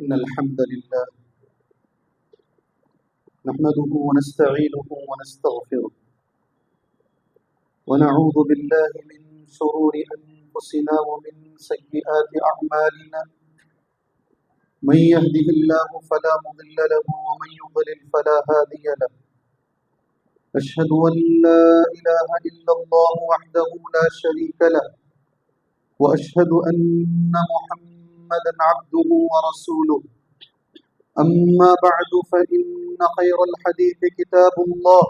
إن الحمد لله نحمده ونستعينه ونستغفره ونعوذ بالله من شرور أنفسنا ومن سيئات أعمالنا من يهده الله فلا مضل له ومن يضلل فلا هادي له أشهد أن لا إله إلا الله وحده لا شريك له وأشهد أن محمدا عبده ورسوله أما بعد فإن خير الحديث كتاب الله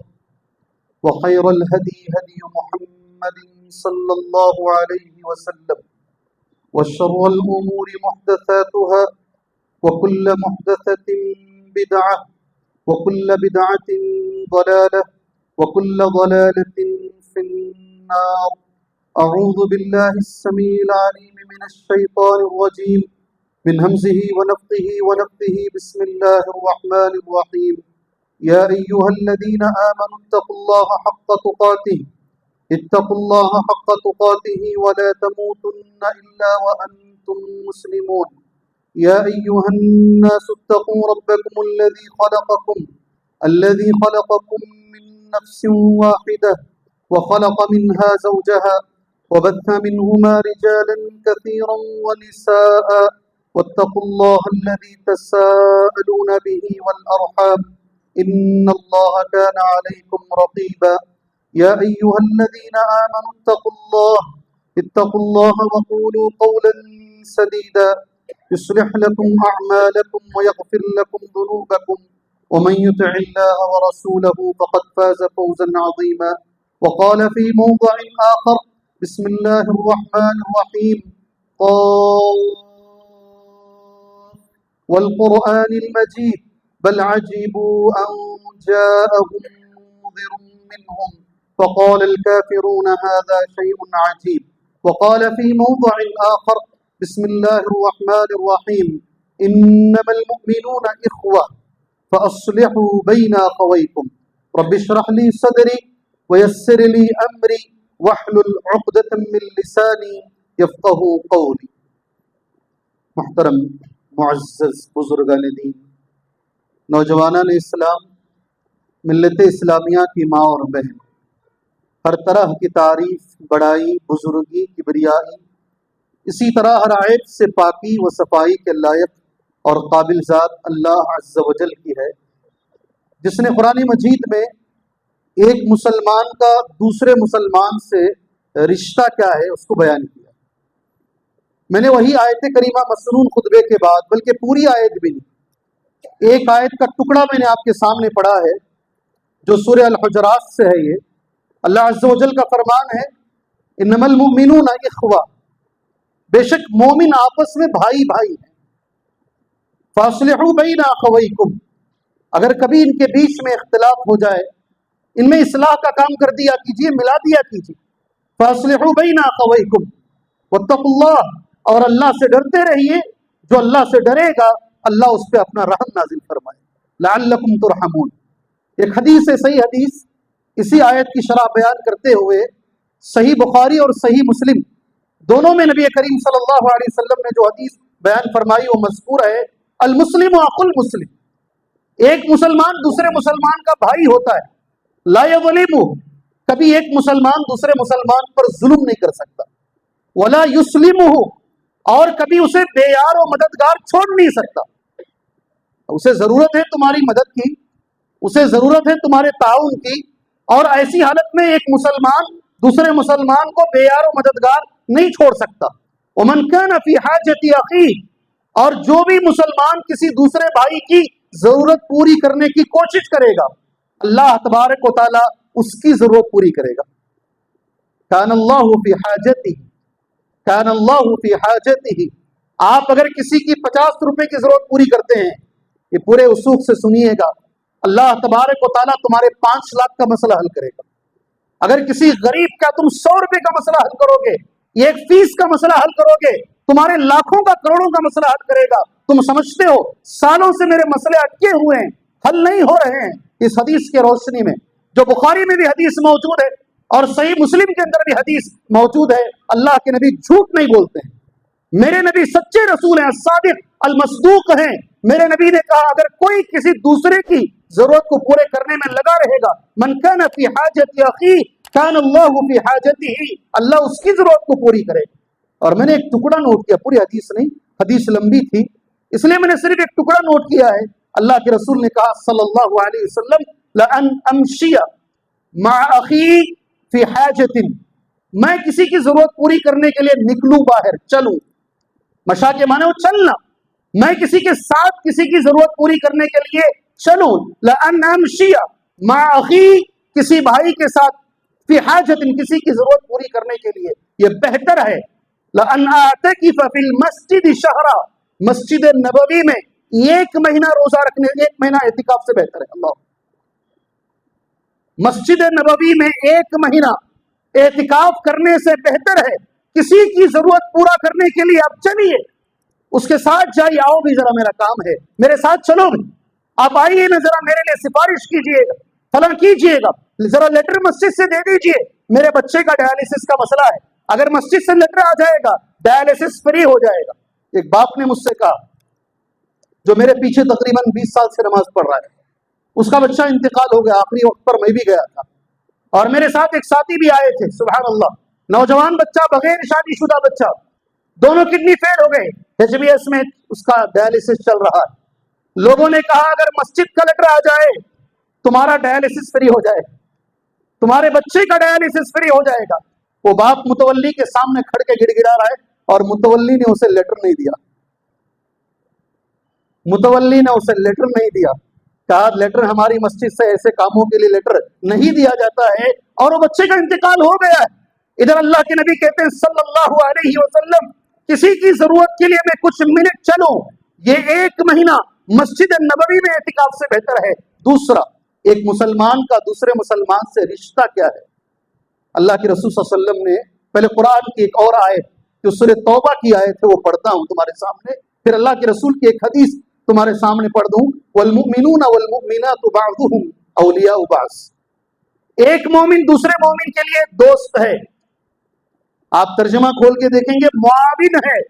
وخير الهدي هدي محمد صلى الله عليه وسلم وشر الأمور محدثاتها وكل محدثة بدعة وكل بدعة ضلالة وكل ضلالة في النار. أعوذ بالله السميع العليم من الشيطان الرجيم من همزه ونفثه ونفثه. بسم الله الرحمن الرحيم. يا أيها الذين آمنوا اتقوا الله حق تقاته ولا تموتن إلا وأنتم مسلمون. يا أيها الناس اتقوا ربكم الذي خلقكم من نفس واحدة وخلق منها زوجها وبث منهما رجالا كثيرا ونساء واتقوا الله الذي تساءلون به والأرحام إن الله كان عليكم رقيبا. يا أيها الذين آمنوا اتقوا الله وقولوا قولا سديدا يصلح لكم أعمالكم ويغفر لكم ذنوبكم ومن يطع الله ورسوله فقد فاز فوزا عظيما. وقال في موضع آخر بسم الله الرحمن الرحيم والقرآن المجيد بل عجبوا أن جاءهم منذر منهم فقال الكافرون هذا شيء عجيب. وقال في موضع آخر بسم الله الرحمن الرحيم إنما المؤمنون إخوة فأصلحوا بين أخويكم رب اشرح لي صدري ويسر لي أمري واحلل عقدة من لساني يفقهوا قولي. محترم معزز بزرگان دین، نوجوانان اسلام، ملت اسلامیہ کی ماں اور بہن، ہر طرح کی تعریف، بڑائی، بزرگی، کبریائی اسی طرح ہر عیب سے پاکی و صفائی کے لائق اور قابل ذات اللہ عز و جل کی ہے، جس نے قرآن مجید میں ایک مسلمان کا دوسرے مسلمان سے رشتہ کیا ہے اس کو بیان کیا۔ میں نے وہی آیت کریمہ مسنون خطبے کے بعد، بلکہ پوری آیت بھی نہیں، ایک آیت کا ٹکڑا میں نے آپ کے سامنے پڑھا ہے جو سورہ الحجرات سے ہے۔ یہ اللہ عز و جل کا فرمان ہے انما المؤمنون اخوہ، بے شک مومن آپس میں بھائی بھائی ہیں۔ فاصلحوا بین اخویکم، اگر کبھی ان کے بیچ میں اختلاف ہو جائے، ان میں اصلاح کا کام کر دیا کیجیے، ملا دیا کیجیے۔ فاصلحوا بین اخویکم واتقوا اللہ، اور اللہ سے ڈرتے رہیے، جو اللہ سے ڈرے گا اللہ اس پہ اپنا رحم نازل فرمائے۔ لعلکم ترحمون، ایک حدیث ہے، صحیح حدیث، اسی آیت کی شرح بیان کرتے ہوئے صحیح بخاری اور صحیح مسلم دونوں میں نبی کریم صلی اللہ علیہ وسلم نے جو حدیث بیان فرمائی وہ مذکور ہے، المسلم اخو المسلم، ایک مسلمان دوسرے مسلمان کا بھائی ہوتا ہے، لا یظلمہ، کبھی ایک مسلمان دوسرے مسلمان پر ظلم نہیں کر سکتا، ولا یسلمہ، اور کبھی اسے بے یار و مددگار چھوڑ نہیں سکتا۔ اسے ضرورت ہے تمہاری مدد کی، اسے ضرورت ہے تمہارے تعاون کی، اور ایسی حالت میں ایک مسلمان دوسرے مسلمان کو بے یار و مددگار نہیں چھوڑ سکتا۔ ومن کان فی حاجۃ اخیہ، اور جو بھی مسلمان کسی دوسرے بھائی کی ضرورت پوری کرنے کی کوشش کرے گا اللہ تبارک و تعالی اس کی ضرورت پوری کرے گا۔ کان اللہ فی حاجتہ، کان اللہ فی حاجتہ، آپ اگر کسی کی 50 روپے کی ضرورت پوری کرتے ہیں، یہ پورے وثوق سے سنیے گا، اللہ تبارک و تعالیٰ تمہارے 5 لاکھ کا مسئلہ حل کرے گا۔ اگر کسی غریب کا تم 100 روپے کا مسئلہ حل کرو گے، ایک فیس کا مسئلہ حل کرو گے، تمہارے لاکھوں کا کروڑوں کا مسئلہ حل کرے گا۔ تم سمجھتے ہو سالوں سے میرے مسئلے اٹکے ہوئے ہیں، حل نہیں ہو رہے ہیں، اس حدیث کے روشنی میں جو بخاری میں بھی حدیث موجود ہے اور صحیح مسلم کے اندر بھی حدیث موجود ہے، اللہ کے نبی جھوٹ نہیں بولتے ہیں، میرے نبی سچے رسول ہیں، صادق المصدوق ہیں. میرے نبی نے کہا اگر کوئی کسی دوسرے کی ضرورت کو پورے کرنے میں لگا رہے گا, من کان فی حاجت اخی کان اللہ فی حاجتہ, اللہ اس کی ضرورت کو پوری کرے. اور میں نے ایک ٹکڑا نوٹ کیا, پوری حدیث نہیں, حدیث لمبی تھی اس لیے میں نے صرف ایک ٹکڑا نوٹ کیا ہے. اللہ کے رسول نے کہا صلی اللہ علیہ وسلم لأن امشی مع اخی فی حاجت, میں کسی کی ضرورت پوری کرنے کے لیے نکلوں باہر, چلوں. مشا کے معنی وہ چلنا, میں کسی کے ساتھ کسی کی ضرورت پوری کرنے کے لیے چلوں. لأن امشی مع اخی, کسی بھائی کے ساتھ فی حاجت, کسی کی ضرورت پوری کرنے کے لیے یہ بہتر ہے. لأن اعتکف فی المسجد شہرا, مسجد نبوی میں ایک مہینہ روزہ رکھنے, ایک مہینہ اعتکاف سے بہتر ہے. اللہ, مسجد نبوی میں ایک مہینہ اعتکاف کرنے سے بہتر ہے. کسی کی ضرورت پورا کرنے کے لیے آپ چلیے, اس کے ساتھ جائیے, آؤ بھی ذرا میرا کام ہے, میرے ساتھ چلو بھی, آپ آئیے نا ذرا میرے لیے سفارش کیجئے گا, فلاں کیجئے گا, ذرا لیٹر مسجد سے دے دیجئے, میرے بچے کا ڈائلسس کا مسئلہ ہے, اگر مسجد سے لیٹر آ جائے گا ڈائلسس فری ہو جائے گا. ایک باپ نے مجھ سے کہا جو میرے پیچھے تقریباً 20 سال سے نماز پڑھ رہا ہے, اس کا بچہ انتقال ہو گیا, آخری وقت پر میں بھی گیا تھا, اور میرے ساتھ ایک ساتھی بھی آئے تھے. سبحان اللہ, نوجوان بچہ, بغیر شادی شدہ بچہ, دونوں کڈنی فیل ہو گئے, HBS میں اس کا ڈائلسس چل رہا ہے. لوگوں نے کہا اگر مسجد کا لیٹر آ جائے تمہارا ڈائلسس فری ہو جائے, تمہارے بچے کا ڈائلسس فری ہو جائے گا. وہ باپ متولی کے سامنے کھڑ کے گڑ گڑا رہا ہے, اور متولی نے اسے لیٹر نہیں دیا, متولی نے اسے لیٹر نہیں دیا. کہا لیٹر ہماری مسجد سے ایسے کاموں کے لیے لیٹر نہیں دیا جاتا ہے, اور وہ بچے کا انتقال ہو گیا ہے. ادھر اللہ کے نبی کہتے ہیں صلی اللہ علیہ وسلم کسی کی ضرورت کے لیے میں کچھ منٹ چلوں, یہ ایک مہینہ مسجد نبوی میں اعتکاف سے بہتر ہے. دوسرا, ایک مسلمان کا دوسرے مسلمان سے رشتہ کیا ہے. اللہ کے رسول صلی اللہ علیہ وسلم نے پہلے قرآن کی ایک اور آیت جو سورہ توبہ کی آیت ہے وہ پڑھتا ہوں تمہارے سامنے, پھر اللہ کے رسول کی ایک حدیث تمہارے سامنے پڑھ دوں. والمؤمنون والمؤمنات بعضهم اولیاء بعض, ایک مومن دوسرے مومن کے لیے دوست ہے. آپ ترجمہ کھول کے دیکھیں گے, معاون ہے,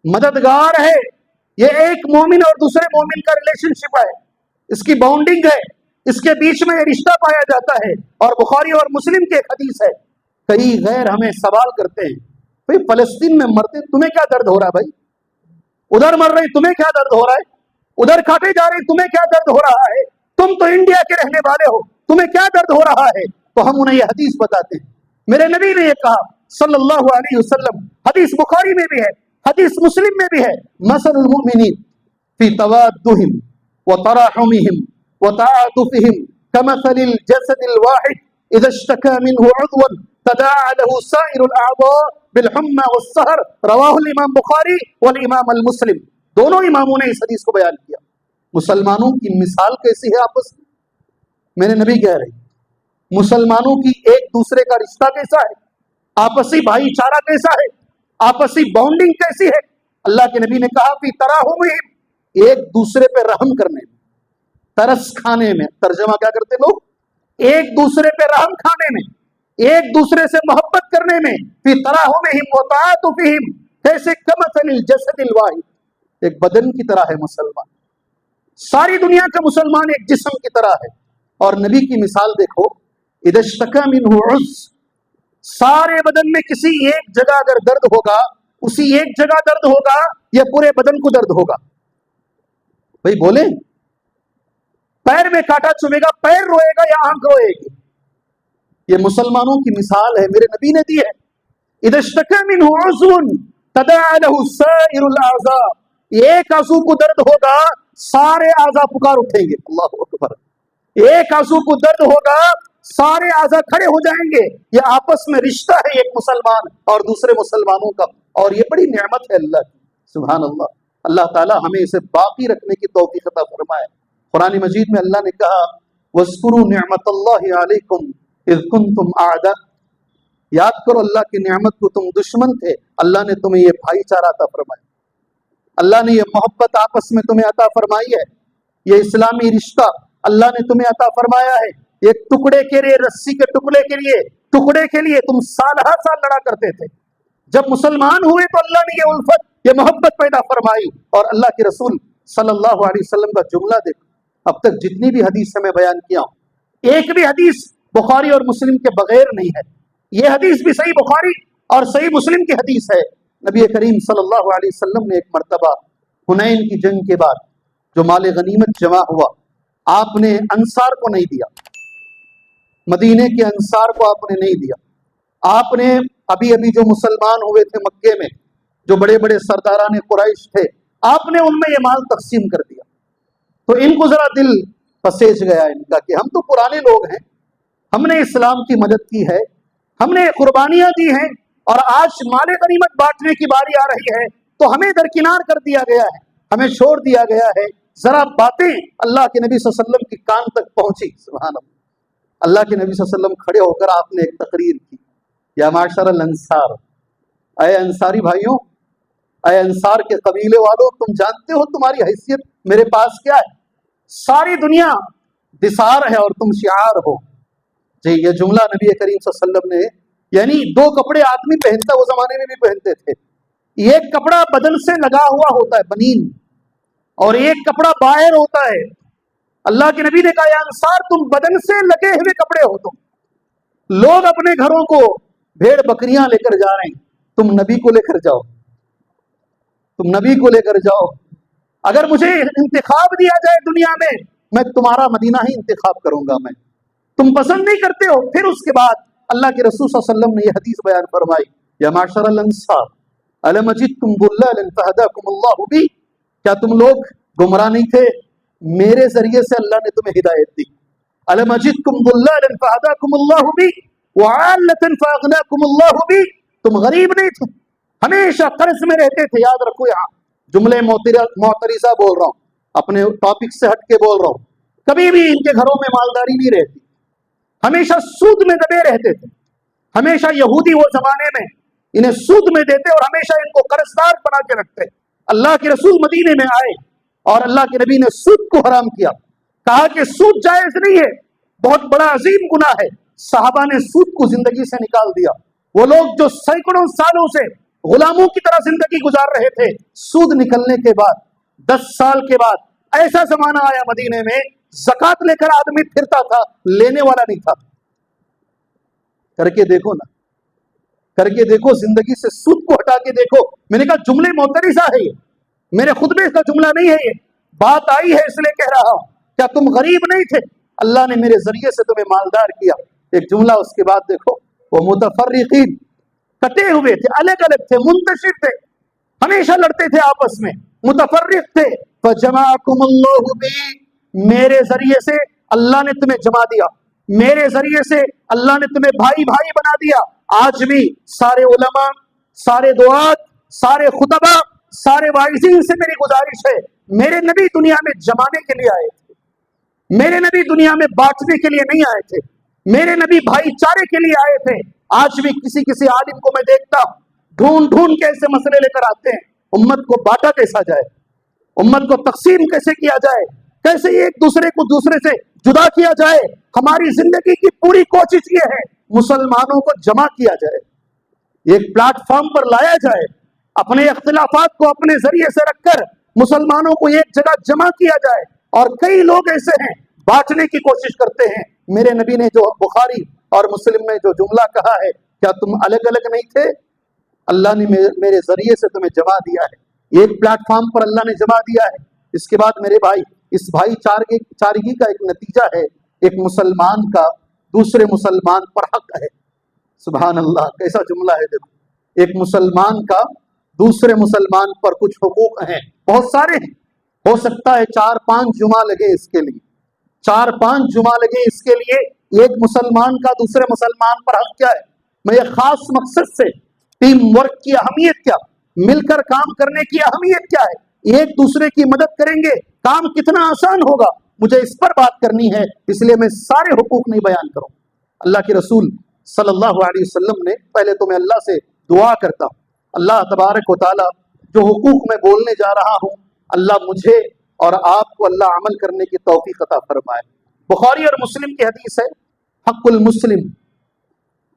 مددگار ہے. یہ ایک مومن اور دوسرے مومن کا ریلیشن شپ ہے, اس کی باؤنڈنگ ہے, اس کے بیچ میں رشتہ پایا جاتا ہے. اور بخاری اور مسلم کے ایک حدیث ہے, کئی غیر ہمیں سوال کرتے ہیں بھائی فلسطین میں مرتے تمہیں کیا درد ہو رہا ہے, بھائی ادھر مر رہے تمہیں کیا درد ہو رہا ہے, ادھر کھاٹے جا رہے تمہیں کیا درد ہو رہا ہے, تم تو انڈیا کے رہنے والے ہو تمہیں کیا درد ہو رہا ہے. تو ہم انہیں یہ حدیث بتاتے ہیں. میرے نبی نے یہ کہا صلی اللہ علیہ وسلم, حدیث بخاری میں بھی ہے, حدیث مسلم میں بھی ہے, مثل المؤمنین فی توادہم وتراحمہم وتعاطفہم کمثل الجسد الواحد اذا اشتكى منه عضو تداعى له سائر الاعضاء بالحمى والسهر. رواہ الامام بخاری والامام المسلم, دونوں اماموں نے اس حدیث کو بیان کیا. مسلمانوں کی مثال کیسی ہے آپس میں, میرے نبی کہہ رہے ہیں مسلمانوں کی ایک دوسرے کا رشتہ کیسا ہے, آپسی بھائی چارہ کیسا ہے, آپسی باؤنڈنگ کیسی ہے. اللہ کے نبی نے کہا فی تراحمہم, ایک دوسرے پہ رحم کرنے میں, ترس کھانے میں. ترجمہ کیا کرتے لوگ, ایک دوسرے پہ رحم کھانے میں, ایک دوسرے سے محبت کرنے میں. فی تراحمہم وتعاطفہم, کیسے کمثل الجسد الواحد, ایک بدن کی طرح ہے مسلمان, ساری دنیا کا مسلمان ایک جسم کی طرح ہے. اور نبی کی مثال دیکھو, اذا اشتكى منه عضو, سارے بدن میں کسی ایک جگہ اگر درد ہوگا, اسی ایک جگہ درد ہوگا یا پورے بدن کو درد ہوگا, بھائی بولیں, پیر میں کانٹا چبھے گا پیر روئے گا یا آنکھ روئے گی. یہ مسلمانوں کی مثال ہے, میرے نبی نے دی ہے. اذا اشتكى منه عضو تداعى له سائر الاعضاء, ایک عضو کو درد ہوگا سارے اعضاء پکار اٹھیں گے. اللہ اکبر, ایک عضو کو درد ہوگا سارے اعضاء کھڑے ہو جائیں گے. یہ آپس میں رشتہ ہے ایک مسلمان اور دوسرے مسلمانوں کا, اور یہ بڑی نعمت ہے اللہ کی. سبحان اللہ, اللہ تعالی ہمیں اسے باقی رکھنے کی توفیق عطا فرمائے. قرآن مجید میں اللہ نے کہا وَاذْكُرُوا نِعْمَةَ اللَّهِ عَلَيْكُمْ إِذْ كُنْتُمْ أَعْدَاءً, یاد کرو اللہ کی نعمت کو, تم دشمن تھے, اللہ نے تمہیں یہ بھائی چارہ عطا فرمایا, اللہ نے یہ محبت آپس میں تمہیں عطا فرمائی ہے, یہ اسلامی رشتہ اللہ نے تمہیں عطا فرمایا ہے. ایک ٹکڑے کے لیے, رسی کے ٹکڑے کے لیے تم سال ہر سال لڑا کرتے تھے. جب مسلمان ہوئے تو اللہ نے یہ الفت یہ محبت پیدا فرمائی. اور اللہ کے رسول صلی اللہ علیہ وسلم کا جملہ دیکھو. اب تک جتنی بھی حدیث میں بیان کیا ہوں, ایک بھی حدیث بخاری اور مسلم کے بغیر نہیں ہے. یہ حدیث بھی صحیح بخاری اور صحیح مسلم کی حدیث ہے. نبی کریم صلی اللہ علیہ وسلم نے ایک مرتبہ حنین کی جنگ کے بعد جو مال غنیمت جمع ہوا, آپ نے انصار کو نہیں دیا, مدینے کے انصار کو آپ نے نہیں دیا. آپ نے ابھی جو مسلمان ہوئے تھے مکے میں, جو بڑے بڑے سرداران قریش تھے, آپ نے ان میں یہ مال تقسیم کر دیا. تو ان کو ذرا دل پسیج گیا ان کا کہ ہم تو پرانے لوگ ہیں, ہم نے اسلام کی مدد کی ہے, ہم نے قربانیاں دی ہیں, اور آج مال غنیمت بانٹنے کی باری آ رہی ہے تو ہمیں درکنار کر دیا گیا ہے, ہمیں چھوڑ دیا گیا ہے. ذرا باتیں اللہ کے نبی صلی اللہ علیہ وسلم کی کان تک پہنچی. سبحان اللہ. اللہ کے نبی صلی اللہ علیہ وسلم کھڑے ہو کر آپ نے ایک تقریر کی, یا معاشر الانصار, اے انصاری بھائیوں, اے انصار کے قبیلے والوں, تم جانتے ہو تمہاری حیثیت میرے پاس کیا ہے؟ ساری دنیا دثار ہے اور تم شعار ہو. جی, یہ جملہ نبی کریم صلی اللہ علیہ وسلم نے, یعنی دو کپڑے آدمی پہنتا, وہ زمانے میں بھی پہنتے تھے, ایک کپڑا بدن سے لگا ہوا ہوتا ہے بنین, اور ایک کپڑا باہر ہوتا ہے. اللہ کے نبی نے کہا, یا انصار تم بدن سے لگے ہوئے کپڑے ہو. لوگ اپنے گھروں کو بھیڑ بکریاں لے کر جا رہے ہیں, تم نبی کو لے کر جاؤ, تم نبی کو لے کر جاؤ. اگر مجھے انتخاب دیا جائے دنیا میں تمہارا مدینہ ہی انتخاب کروں گا. میں تم پسند نہیں کرتے ہو. پھر اس کے بعد اللہ کے رسول صلی اللہ علیہ وسلم نے یہ حدیث بیان فرمائی, یا معاشر الانصار الم اجدکم ضلالا فہداکم اللہ بی, کیا تم لوگ گمراہ نہیں تھے, میرے ذریعے سے اللہ نے تمہیں ہدایت دی. الم اجدکم ضلالا فہداکم اللہ بی وعالۃ فاغناکم اللہ بی, تم غریب نہیں تھے, ہمیشہ قرض میں رہتے تھے. یاد رکھو, یہاں جملے معترضہ بول رہا ہوں, اپنے ٹاپک سے ہٹ کے بول رہا ہوں. کبھی بھی ان کے گھروں میں مالداری نہیں رہتی, ہمیشہ سود میں دبے رہتے تھے. ہمیشہ یہودی وہ زمانے میں انہیں سود میں دیتے اور ہمیشہ ان کو قرضدار بنا کے رکھتے. اللہ کے رسول مدینے میں آئے اور اللہ کے نبی نے سود کو حرام کیا, کہا کہ سود جائز نہیں ہے, بہت بڑا عظیم گناہ ہے. صحابہ نے سود کو زندگی سے نکال دیا. وہ لوگ جو سینکڑوں سالوں سے غلاموں کی طرح زندگی گزار رہے تھے, سود نکلنے کے بعد 10 سال کے بعد ایسا زمانہ آیا مدینے میں, زکات لے کر آدمی پھرتا تھا, لینے والا نہیں تھا. کر کے دیکھو نا, کر کے دیکھو, زندگی سے سود کو ہٹا کے دیکھو. میں نے کہا جملے معترضہ ہے, یہ میرے خطبے کا جملہ نہیں ہے, یہ بات آئی ہے اس لیے کہہ رہا ہوں. کیا تم غریب نہیں تھے؟ اللہ نے میرے ذریعے سے تمہیں مالدار کیا. ایک جملہ اس کے بعد دیکھو, وہ متفرقین, کٹے ہوئے تھے, الگ الگ تھے, منتشر تھے, ہمیشہ لڑتے تھے آپس میں, متفرق تھے. فجمعکم اللہ بی, میرے ذریعے سے اللہ نے تمہیں جمع دیا, میرے ذریعے سے اللہ نے تمہیں بھائی بھائی بنا دیا. آج بھی سارے علماء, سارے دعات, سارے خطبہ, سارے واعظین سے میری گزارش ہے, میرے نبی دنیا میں جمانے کے لیے آئے تھے, میرے نبی دنیا میں بانٹنے کے لیے نہیں آئے تھے, میرے نبی بھائی چارے کے لیے آئے تھے. آج بھی کسی عالم کو میں دیکھتا ہوں, ڈھونڈ کے ایسے مسئلے لے کر آتے ہیں, امت کو بانٹا کیسا جائے, امت کو تقسیم کیسے کیا جائے, کیسے ایک دوسرے کو دوسرے سے جدا کیا جائے. ہماری زندگی کی پوری کوشش یہ ہے مسلمانوں کو جمع کیا جائے, ایک پلیٹ فارم پر لایا جائے, اپنے اختلافات کو اپنے ذریعے سے رکھ کر مسلمانوں کو ایک جگہ جمع کیا جائے. اور کئی لوگ ایسے ہیں بانٹنے کی کوشش کرتے ہیں. میرے نبی نے جو بخاری اور مسلم میں جو جملہ کہا ہے, کیا تم الگ الگ نہیں تھے؟ اللہ نے میرے ذریعے سے تمہیں جمع دیا ہے, ایک پلیٹ فارم پر اللہ نے جمع دیا ہے. اس کے بعد میرے بھائی, اس بھائی چارگی کا ایک نتیجہ ہے, ایک مسلمان کا دوسرے مسلمان پر حق ہے. سبحان اللہ, کیسا جملہ ہے دیکھو, ایک مسلمان کا دوسرے مسلمان پر کچھ حقوق ہیں, بہت سارے ہیں. ہو سکتا ہے 4-5 جمعہ لگے اس کے لیے, 4-5 جمعہ لگے اس کے لیے. ایک مسلمان کا دوسرے مسلمان پر حق کیا ہے؟ میں یہ خاص مقصد سے ٹیم ورک کی اہمیت کیا, مل کر کام کرنے کی اہمیت کیا ہے, ایک دوسرے کی مدد کریں گے کام کتنا آسان ہوگا, مجھے اس پر بات کرنی ہے. اس لیے میں سارے حقوق نہیں بیان کروں. اللہ کے رسول صلی اللہ علیہ وسلم نے, پہلے تو میں اللہ سے دعا کرتا ہوں, اللہ تبارک و تعالی جو حقوق میں بولنے جا رہا ہوں, اللہ مجھے اور آپ کو اللہ عمل کرنے کی توفیق عطا فرمائے. بخاری اور مسلم کی حدیث ہے, حق المسلم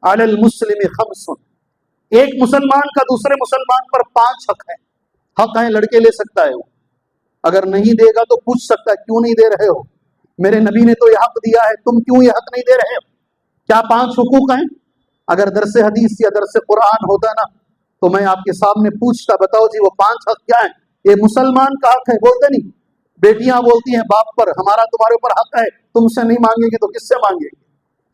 علی المسلم خمس, ایک مسلمان کا دوسرے مسلمان پر 5 حق ہے. حق ہے لڑکے لے سکتا ہے وہ، اگر نہیں دے گا تو پوچھ سکتا ہے کیوں نہیں دے رہے ہو، میرے نبی نے تو یہ حق دیا ہے، تم کیوں یہ حق نہیں دے رہے ہو؟ کیا 5 حقوق ہیں؟ اگر درس حدیث یا درس قرآن ہوتا نا تو میں آپ کے سامنے پوچھتا، بتاؤ جی وہ 5 حق کیا ہیں؟ یہ مسلمان کا حق ہے، بولتے نہیں؟ بیٹیاں بولتی ہیں باپ پر ہمارا تمہارے اوپر حق ہے، تم سے نہیں مانگیں گے تو کس سے مانگیں گے؟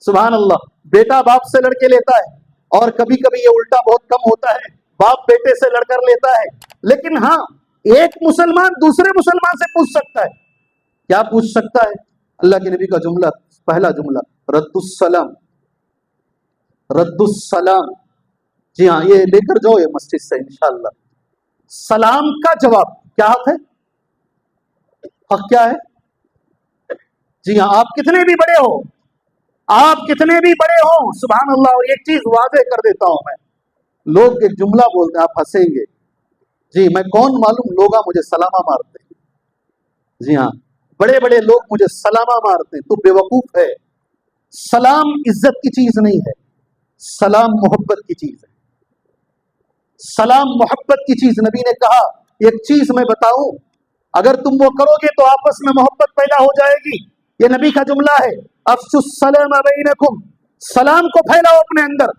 سبحان اللہ، بیٹا باپ سے لڑکے لیتا ہے، اور کبھی کبھی یہ الٹا بہت کم ہوتا ہے، باپ بیٹے سے لڑ کر لیتا ہے، لیکن ہاں ایک مسلمان دوسرے مسلمان سے پوچھ سکتا ہے۔ کیا پوچھ سکتا ہے؟ اللہ کے نبی کا جملہ، پہلا جملہ رد السلام، رد السلام، جی ہاں یہ لے کر جاؤ یہ مسجد سے انشاءاللہ۔ سلام کا جواب کیا حق ہے؟ حق کیا ہے؟ جی ہاں آپ کتنے بھی بڑے ہو، آپ کتنے بھی بڑے ہو، سبحان اللہ۔ اور ایک چیز واضح کر دیتا ہوں میں، لوگ ایک جملہ بولتے ہیں، آپ ہنسیں گے، جی میں کون معلوم، لوگ مجھے سلامہ مارتے ہیں، جی ہاں بڑے بڑے لوگ مجھے سلامہ مارتے ہیں، تو بے وقوف ہے۔ سلام عزت کی چیز نہیں ہے، سلام محبت کی چیز ہے، سلام محبت کی چیز۔ نبی نے کہا ایک چیز میں بتاؤں، اگر تم وہ کرو گے تو آپس میں محبت پیدا ہو جائے گی، یہ نبی کا جملہ ہے، افشوا السلام بینکم، سلام کو پھیلاؤ اپنے اندر۔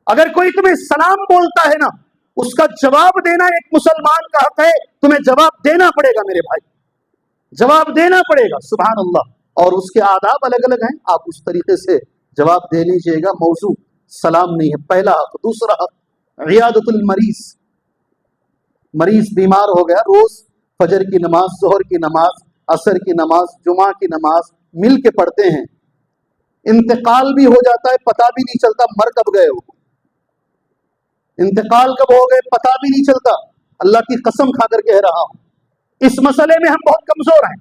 اگر کوئی تمہیں سلام بولتا ہے نا، اس کا جواب دینا ایک مسلمان کا حق ہے، تمہیں جواب دینا پڑے گا میرے بھائی، جواب دینا پڑے گا، سبحان اللہ۔ اور اس کے آداب الگ الگ ہیں، آپ اس طریقے سے جواب دے لیجئے گا۔ موضوع سلام نہیں ہے، پہلا حق۔ دوسرا حق عیادت المریض، مریض بیمار ہو گیا، روز فجر کی نماز، ظہر کی نماز، عصر کی نماز، جمعہ کی نماز مل کے پڑھتے ہیں، انتقال بھی ہو جاتا ہے پتہ بھی نہیں چلتا مر کب گئے ہو، انتقال کب ہو گئے پتہ بھی نہیں چلتا، اللہ کی قسم کھا کر کہہ رہا ہوں۔ اس مسئلے میں ہم بہت کمزور ہیں،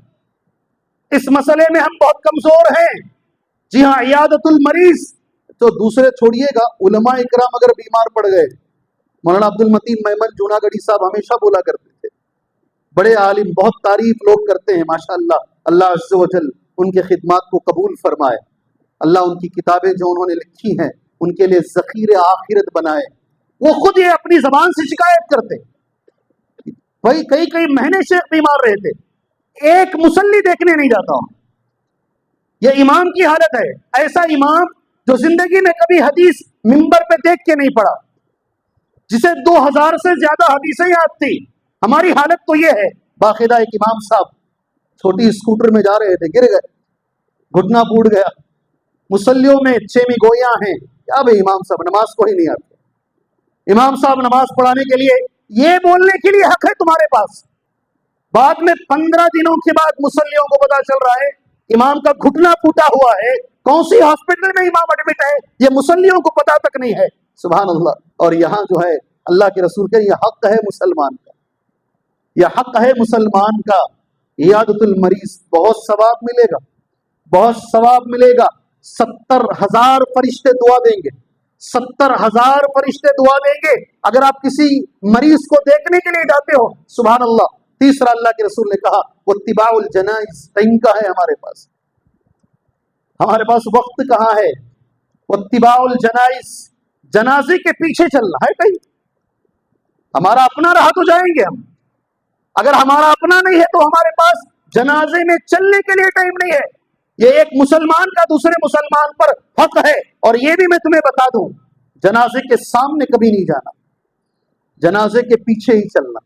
اس مسئلے میں ہم بہت کمزور ہیں، جی ہاں عیادت المریض۔ تو دوسرے چھوڑیے گا، علماء اکرام اگر بیمار پڑ گئے، مولانا عبد المتین میمن جوناگڑھی صاحب ہمیشہ بولا کرتے تھے، بڑے عالم، بہت تعریف لوگ کرتے ہیں ماشاءاللہ، اللہ عز و جل ان کے خدمات کو قبول فرمائے، اللہ ان کی کتابیں جو انہوں نے لکھی ہیں ان کے لیے ذخیر آخرت بنائے۔ وہ خود یہ اپنی زبان سے شکایت کرتے، بھائی کئی کئی مہینے شیخ بیمار رہے تھے، ایک مصلی دیکھنے نہیں جاتا ہوں۔ یہ امام کی حالت ہے، ایسا امام جو زندگی میں کبھی حدیث منبر پہ دیکھ کے نہیں پڑھا، جسے 2000 سے زیادہ حدیثیں یاد تھی۔ ہماری حالت تو یہ ہے، باقاعدہ ایک امام صاحب چھوٹی اسکوٹر میں جا رہے تھے، گر گئے، گھٹنا پھوٹ گیا، مصلیوں میں 6 گویاں ہیں، کیا بھائی امام صاحب نماز کو ہی نہیں آتے، امام صاحب نماز پڑھانے کے لیے یہ بولنے کے لیے حق ہے تمہارے پاس۔ بعد میں 15 دنوں کے بعد مصلیوں کو پتا چل رہا ہے امام کا گھٹنا پھوٹا ہوا ہے، کون سی ہاسپٹل میں امام ایڈمٹ ہے یہ مصلیوں کو پتا تک نہیں ہے، سبحان اللہ۔ اور یہاں جو ہے اللہ کے رسول کے یہ حق ہے مسلمان کا، یہ حق ہے مسلمان کا، عیادت المریض، بہت ثواب ملے گا، بہت ثواب ملے گا۔ 70,000 فرشتے دعا دیں گے، 70,000 فرشتے دعا دیں گے اگر آپ کسی مریض کو دیکھنے کے لیے جاتے ہو، سبحان اللہ۔ تیسرا اللہ کے رسول نے کہا واتباع الجنائز، ٹائم کا ہے ہمارے پاس، ہمارے پاس وقت کہاں ہے؟ واتباع الجنائز، جنازے کے پیچھے چلنا ہے، کہیں ہمارا اپنا رہا تو جائیں گے ہم، اگر ہمارا اپنا نہیں ہے تو ہمارے پاس جنازے میں چلنے کے لیے ٹائم نہیں ہے۔ یہ ایک مسلمان کا دوسرے مسلمان پر حق ہے، اور یہ بھی میں تمہیں بتا دوں، جنازے کے سامنے کبھی نہیں جانا، جنازے کے پیچھے ہی چلنا،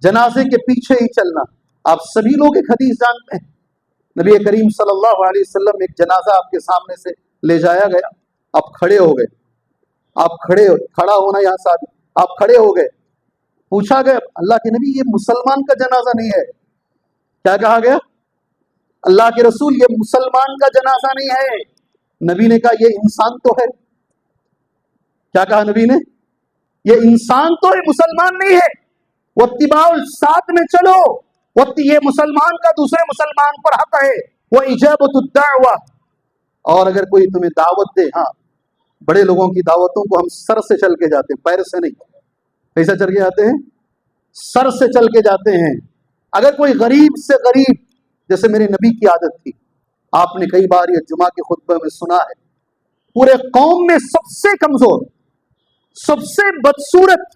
جنازے کے پیچھے ہی چلنا۔ آپ سبھی لوگ ایک حدیث جانتے ہیں، نبی کریم صلی اللہ علیہ وسلم ایک جنازہ آپ کے سامنے سے لے جایا گیا، آپ کھڑے ہو گئے، آپ کھڑا ہونا یہاں صاحب، آپ کھڑے ہو گئے، پوچھا گیا اللہ کے نبی یہ مسلمان کا جنازہ نہیں ہے، کیا کہا گیا؟ اللہ کے رسول یہ مسلمان کا جنازہ نہیں ہے، نبی نے کہا یہ انسان تو ہے، کیا کہا نبی نے؟ یہ انسان تو ہے، مسلمان نہیں ہے۔ واتباع ساتھ میں چلو، یہ مسلمان کا دوسرے مسلمان پر حق ہے، وہ اجابت الدعوہ۔ اور اگر کوئی تمہیں دعوت دے، ہاں بڑے لوگوں کی دعوتوں کو ہم سر سے چل کے جاتے ہیں، پیر سے نہیں، کیسے چل کے جاتے ہیں؟ سر سے چل کے جاتے ہیں۔ اگر کوئی غریب سے غریب، جیسے میرے نبی کی عادت تھی، آپ نے کئی بار یہ جمعہ کے خطبے میں سنا ہے، پورے قوم میں سب سے کمزور، سب سے بدصورت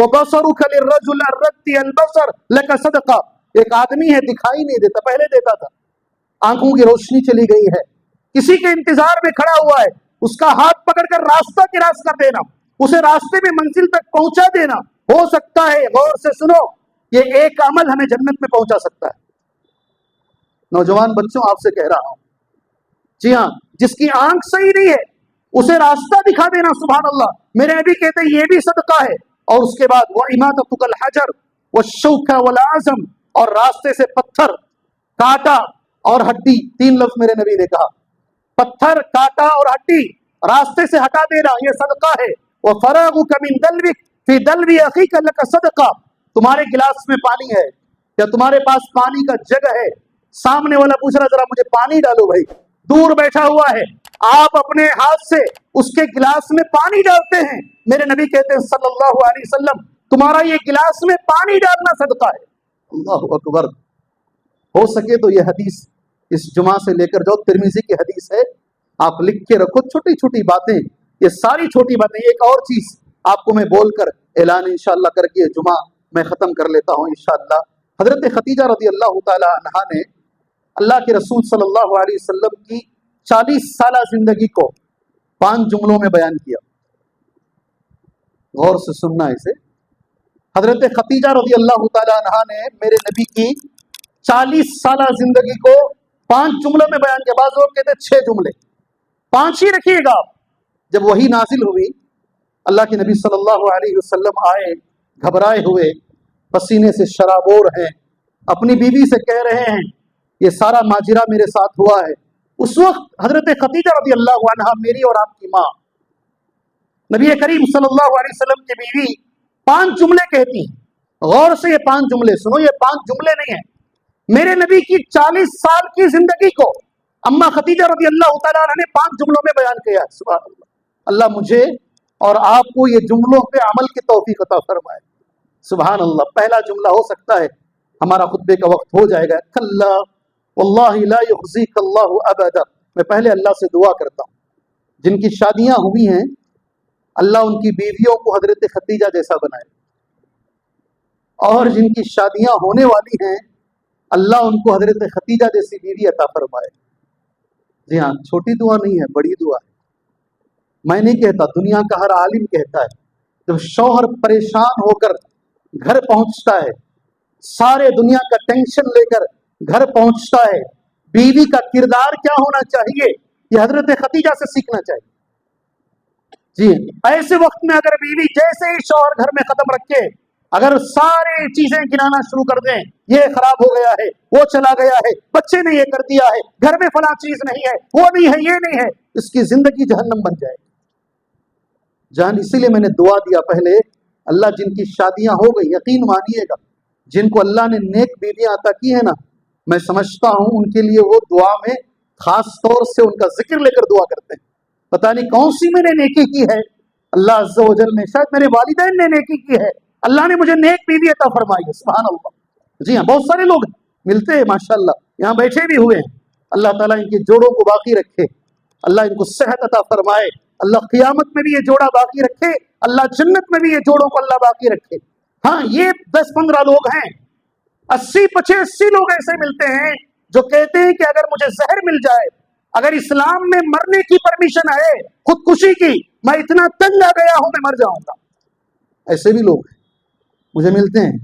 وَبَصَرُكَ لِلرَّجُلِ الرَّدِّ الْبَصَرِ لَكَ صَدْقَةٌ، ایک آدمی ہے دکھائی نہیں دیتا، پہلے دیتا تھا، آنکھوں کی روشنی چلی گئی ہے، کسی کے انتظار میں کھڑا ہوا ہے، اس کا ہاتھ پکڑ کر راستہ کراس کر دینا، اسے راستے میں منزل تک پہنچا دینا، ہو سکتا ہے، غور سے سنو، یہ ایک عمل ہمیں جنت میں پہنچا سکتا ہے۔ نوجوان بچوں، آپ سے کہہ رہا ہوں، جی ہاں، جس کی آنکھ صحیح نہیں ہے اسے راستہ دکھا دینا، سبحان اللہ، میرے نبی کہتے ہیں یہ بھی صدقہ ہے۔ اور اس کے بعد وَإِمَاطَتُكَ الْحَجَرُ وَالشَّوْكَ وَالْعَظَمَ، اور راستے سے پتھر، کانٹا اور ہڈی، 3 لفظ میرے نبی نے کہا، پتھر، کانٹا اور ہڈی راستے سے ہٹا دینا، یہ صدقہ ہے۔ وَفَرَاغُكَ مِن دَلْوِكَ فِي دَلْوِ أَخِيكَ لَكَ صَدقہ، تمہارے گلاس میں پانی ہے یا تمہارے پاس پانی کا جگ ہے، سامنے والا پوچھ رہا ذرا مجھے پانی ڈالو بھائی، دور بیٹھا ہوا ہے، آپ اپنے ہاتھ سے اس کے گلاس میں پانی ڈالتے ہیں، میرے نبی کہتے ہیں صلی اللہ علیہ وسلم تمہارا یہ گلاس میں پانی ڈالنا صدقہ ہے۔ اللہ اکبر۔ ہو سکے تو یہ حدیث اس جمعہ سے لے کر جاؤ، ترمذی کی حدیث ہے، آپ لکھ کے رکھو، چھوٹی چھوٹی باتیں، یہ ساری چھوٹی باتیں۔ ایک اور چیز آپ کو میں بول کر اعلان انشاءاللہ کر کے جمعہ میں ختم کر لیتا ہوں انشاءاللہ۔ حضرت خدیجہ رضی اللہ تعالی عنہا نے اللہ کے رسول صلی اللہ علیہ وسلم کی 40 سالہ زندگی کو 5 جملوں میں بیان کیا، غور سے سننا اسے۔ حضرت خدیجہ رضی اللہ تعالی عنہا نے میرے نبی کی 40 سالہ زندگی کو 5 جملوں میں بیان کیا، بعض لوگ کہتے ہیں 6 جملے، 5 ہی رکھیے گا آپ۔ جب وحی نازل ہوئی، اللہ کے نبی صلی اللہ علیہ وسلم آئے گھبرائے ہوئے، پسینے سے شرابور ہیں، اپنی بیوی سے کہہ رہے ہیں یہ سارا ماجرا میرے ساتھ ہوا ہے۔ اس وقت حضرت خدیجہ رضی اللہ عنہا، میری اور آپ کی ماں، نبی کریم صلی اللہ علیہ وسلم کی بیوی 5 جملے کہتی ہیں، غور سے یہ 5 جملے سنو، یہ 5 جملے نہیں ہیں، میرے نبی کی 40 سال کی زندگی کو اما خدیجہ رضی اللہ تعالیٰ عنہ نے 5 جملوں میں بیان کیا ہے۔ سبحان اللہ، اللہ مجھے اور آپ کو یہ جملوں پہ عمل کی توفیق عطا فرمائے۔ سبحان اللہ۔ پہلا جملہ ہو سکتا ہے، ہمارا خطبے کا وقت ہو جائے گا، کلا واللہ لا یخزیک اللہ ابدا۔ میں پہلے اللہ سے دعا کرتا ہوں جن کی شادیاں ہوئی ہیں، اللہ ان کی بیویوں کو حضرت خدیجہ جیسا بنائے، اور جن کی شادیاں ہونے والی ہیں اللہ ان کو حضرت خدیجہ جیسی بیوی عطا فرمائے۔ جی ہاں، چھوٹی دعا نہیں ہے، بڑی دعا ہے۔ میں نہیں کہتا، دنیا کا ہر عالم کہتا ہے، جب شوہر پریشان ہو کر گھر پہنچتا ہے، سارے دنیا کا ٹینشن لے کر گھر پہنچتا ہے، بیوی کا کردار کیا ہونا چاہیے، یہ حضرت خدیجہ سے سیکھنا چاہیے۔ جی، ایسے وقت میں اگر بیوی جیسے ہی شوہر گھر میں قدم رکھے، اگر سارے چیزیں گنانا شروع کر دیں، یہ خراب ہو گیا ہے، وہ چلا گیا ہے، بچے نے یہ کر دیا ہے، گھر میں فلاں چیز نہیں ہے، وہ نہیں ہے، یہ نہیں ہے، اس کی زندگی جہنم بن جائے گی۔ جان اسی لیے میں نے دعا دیا پہلے، اللہ جن کی شادیاں ہو گئی، یقین مانیے گا، جن کو اللہ نے نیک بیویاں عطا کی ہیں نا، میں سمجھتا ہوں ان کے لیے وہ دعا میں خاص طور سے ان کا ذکر لے کر دعا کرتے ہیں۔ پتہ نہیں کون سی میں نے نیکی کی ہے، اللہ عز و جل نے، شاید میرے والدین نے نیکی کی ہے، اللہ نے مجھے نیک بیوی عطا فرمائی ہے، سبحان اللہ۔ جی ہاں، بہت سارے لوگ ملتے ہیں ماشاءاللہ، یہاں بیٹھے بھی ہوئے ہیں، اللہ تعالیٰ ان کے جوڑوں کو باقی رکھے، اللہ ان کو صحت عطا فرمائے، اللہ قیامت میں بھی یہ جوڑا باقی رکھے، اللہ جنت میں بھی یہ جوڑوں کو اللہ باقی رکھے۔ ہاں، یہ 10-15 لوگ ہیں، 80-85 لوگ ایسے ملتے ہیں جو کہتے ہیں کہ اگر مجھے زہر مل جائے، اگر اسلام میں مرنے کی پرمیشن ہے، خودکشی کی، میں اتنا تنگ آ گیا ہوں میں مر جاؤں گا۔ ایسے بھی لوگ مجھے ملتے ہیں،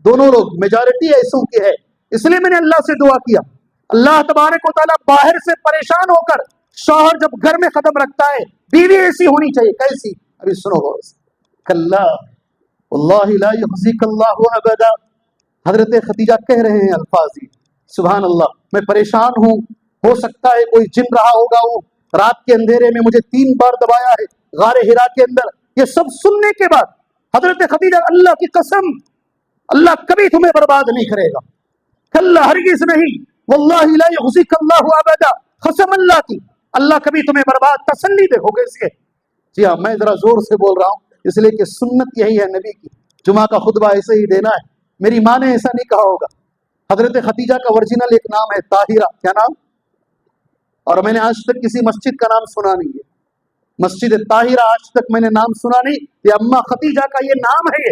دونوں لوگ، میجارٹی ایسوں کی ہے۔ اس لیے میں نے اللہ سے دعا کیا، اللہ تبارک و تعالیٰ باہر سے پریشان ہو کر شوہر جب گھر میں قدم رکھتا ہے، بیوی ایسی ہونی چاہیے، کیسی؟ ابھی سنو غور سے، کلا واللہ لا یخزیک اللہ ابدا۔ حضرت خدیجہ کہہ رہے ہیں الفاظ، سبحان اللہ، میں پریشان ہوں، ہو سکتا ہے کوئی جن رہا ہوگا، وہ رات کے اندھیرے میں مجھے 3 بار دبایا ہے غار ہرا کے اندر۔ یہ سب سننے کے بعد حضرت خدیجہ، اللہ کی قسم، اللہ کبھی تمہیں برباد نہیں کرے گا، کلا ہرگز نہیں، واللہ لا یخزیک اللہ ابدا، قسم اللہ کی، اللہ کبھی تمہیں برباد، تسلی دیکھو گے اس کے۔ جی ہاں، میں ذرا زور سے بول رہا ہوں اس لیے کہ سنت یہی ہے نبی کی، جمعہ کا خطبہ ایسے ہی دینا ہے۔ میری ماں نے ایسا نہیں کہا ہوگا۔ حضرت خدیجہ کا ورجنل ایک نام ہے طاہرہ، کیا نام؟ اور میں نے آج تک کسی مسجد کا نام سنا نہیں ہے، مسجد طاہرہ آج تک میں نے نام سنا نہیں، یہ اما خدیجہ کا یہ نام ہے،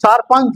4-5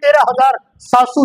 13,700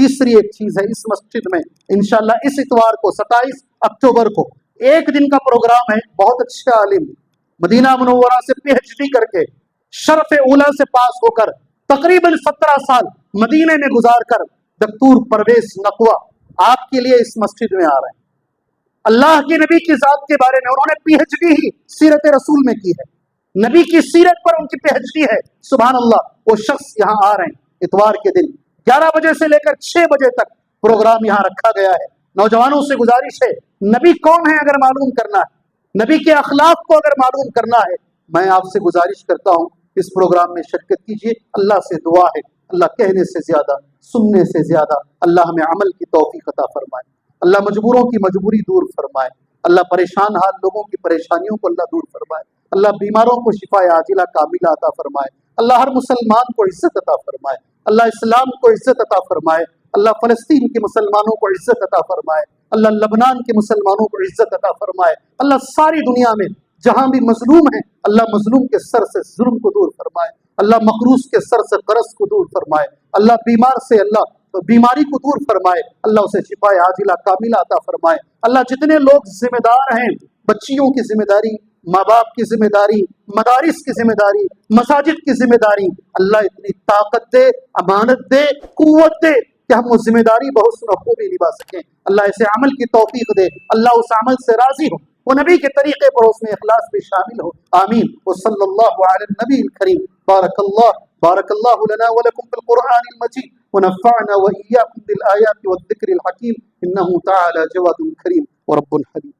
تیسری ایک چیز ہے، اس مسجد میں انشاءاللہ اس اتوار کو 27 اکتوبر کو ایک دن کا پروگرام ہے. بہت اچھے عالم مدینہ منورہ سے پی ایچ ڈی کر کے شرف اولا سے پاس ہو کر تقریباً 17 سال مدینے میں گزار کر دکتور پرویز نقوی آپ کے لیے اس مسجد میں آ رہے ہیں. اللہ کے نبی کی ذات کے بارے میں انہوں نے پی ایچ ڈی ہی سیرت رسول میں کی ہے، نبی کی سیرت پر ان کی پی ایچ ڈی ہے. سبحان اللہ. وہ شخص یہاں آ رہے ہیں اتوار کے دن 11 بجے سے لے کر 6 بجے تک پروگرام یہاں رکھا گیا ہے. نوجوانوں سے گزارش ہے، نبی کون ہے اگر معلوم کرنا ہے، نبی کے اخلاق کو اگر معلوم کرنا ہے، میں آپ سے گزارش کرتا ہوں اس پروگرام میں شرکت کیجیے. اللہ سے دعا ہے، اللہ کہنے سے زیادہ سننے سے زیادہ اللہ ہمیں عمل کی توفیق عطا فرمائے. اللہ مجبوروں کی مجبوری دور فرمائے. اللہ پریشان حال لوگوں کی پریشانیوں کو اللہ دور فرمائے. اللہ بیماروں کو شفا عاجلہ کاملہ عطا فرمائے. اللہ ہر مسلمان کو عزت عطا فرمائے. اللہ اسلام کو عزت عطا فرمائے. اللہ فلسطین کے مسلمانوں کو عزت عطا فرمائے. اللہ لبنان کے مسلمانوں کو عزت عطا فرمائے. اللہ ساری دنیا میں جہاں بھی مظلوم ہیں اللہ مظلوم کے سر سے ظلم کو دور فرمائے. اللہ مقروض کے سر سے قرض کو دور فرمائے. اللہ بیمار سے اللہ بیماری کو دور فرمائے. اللہ اسے شفا عاجلہ کاملہ عطا فرمائے. اللہ جتنے لوگ ذمہ دار ہیں، بچیوں کی ذمہ داری، ماں باپ کی ذمہ داری، مدارس کی ذمہ داری، مساجد کی ذمہ داری، اللہ اتنی طاقت دے، امانت دے، قوت دے کہ ہم وہ ذمہ داری بحسن خوبی نبھا سکیں. اللہ ایسے عمل کی توفیق دے، اللہ اس عمل سے راضی ہو، وہ نبی کے طریقے پر اس میں اخلاص بھی شامل ہو. آمین. وصلی اللہ علی النبی الکریم. بارک اللہ لنا ولکم بالقرآن المجید ونفعنا وإياكم بالآيات والذكر الحكيم إنه تعالى جواد كريم ورب حليم.